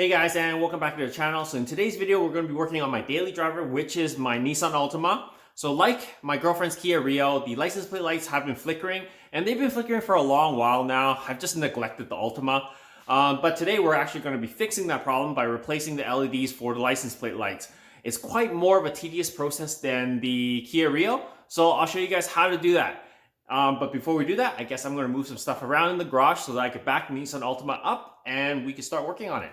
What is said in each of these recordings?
Hey guys, and welcome back to the channel. So in today's video, we're going to be working on my daily driver, which is my Nissan Altima. So like my girlfriend's Kia Rio, the license plate lights have been flickering, and they've been flickering for a long while now. I've just neglected the Altima. But today we're actually going to be fixing that problem by replacing the LEDs for the license plate lights. It's quite more of a tedious process than the Kia Rio, so I'll show you guys how to do that. But before we do that, I guess I'm going to move some stuff around in the garage so that I can back the Nissan Altima up and we can start working on it.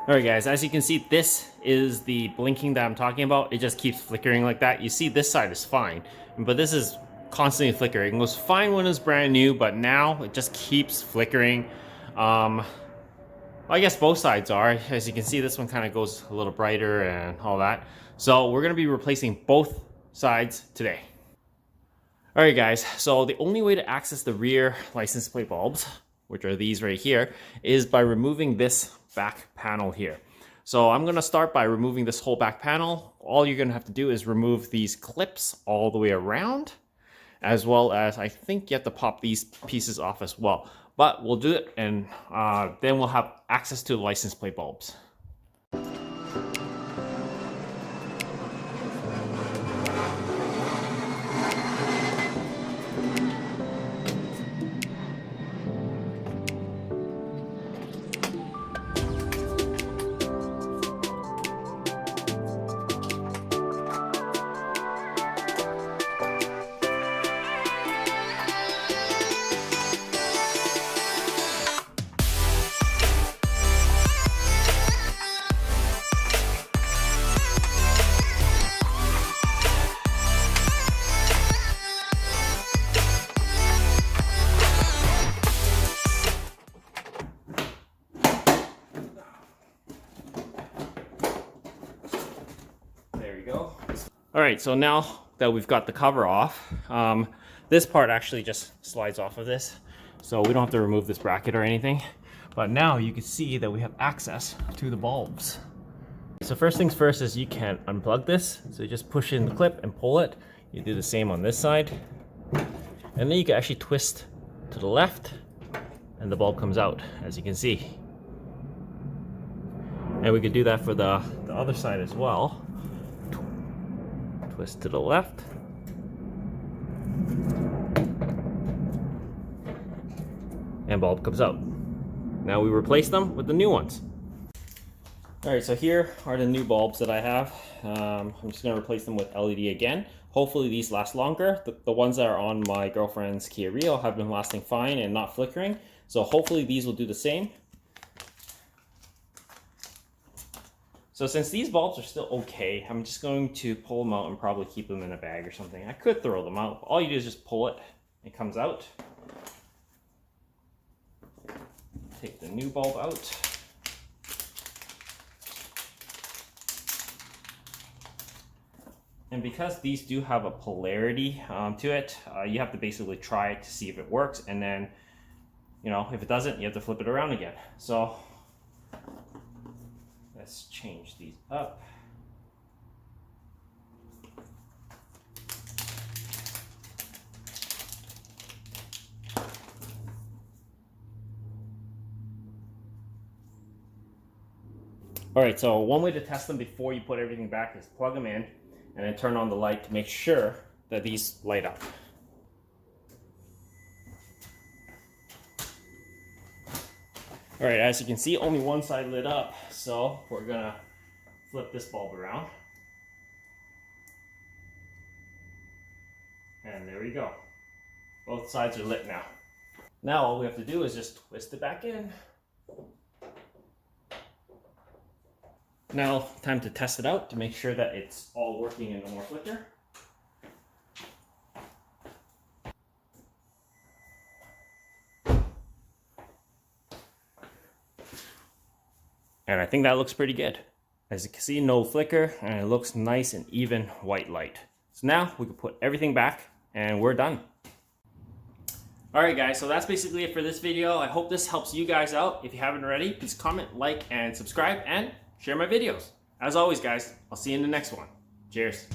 Alright guys, as you can see, this is the blinking that I'm talking about. It just keeps flickering like that. You see this side is fine, but this is constantly flickering. It was fine when it was brand new, but now it just keeps flickering. I guess both sides are. As you can see, this one kind of goes a little brighter and all that. So we're going to be replacing both sides today. Alright guys, so the only way to access the rear license plate bulbs, which are these right here, is by removing this back panel here. So I'm going to start by removing this whole back panel. All you're going to have to do is remove these clips all the way around, as well as I think you have to pop these pieces off as well. But we'll do it, and then we'll have access to the license plate bulbs. Alright, so now that we've got the cover off, this part actually just slides off of this, so we don't have to remove this bracket or anything. But now you can see that we have access to the bulbs. So first things first is you can unplug this. So you just push in the clip and pull it. You do the same on this side. And then you can actually twist to the left and the bulb comes out, as you can see. And we could do that for the other side as well. Twist to the left. And bulb comes out. Now we replace them with the new ones. Alright, so here are the new bulbs that I have. I'm just going to replace them with LED again. Hopefully these last longer. The ones that are on my girlfriend's Kia Rio have been lasting fine and not flickering. So hopefully these will do the same. So since these bulbs are still okay, I'm just going to pull them out and probably keep them in a bag or something. I could throw them out. All you do is just pull it. It comes out. Take the new bulb out. And because these do have a polarity to it, you have to basically try it to see if it works. And then, you know, if it doesn't, you have to flip it around again. So let's change these up. Alright, so one way to test them before you put everything back is plug them in and then turn on the light to make sure that these light up. Alright, as you can see, only one side lit up, so we're gonna flip this bulb around. And there we go. Both sides are lit now. Now all we have to do is just twist it back in. Now, time to test it out to make sure that it's all working and no more flicker. And I think that looks pretty good. As you can see, no flicker, and it looks nice and even white light. So now we can put everything back and we're done. Alright guys, so that's basically it for this video. I hope this helps you guys out. If you haven't already, please comment, like, and subscribe, and share my videos. As always guys, I'll see you in the next one. Cheers.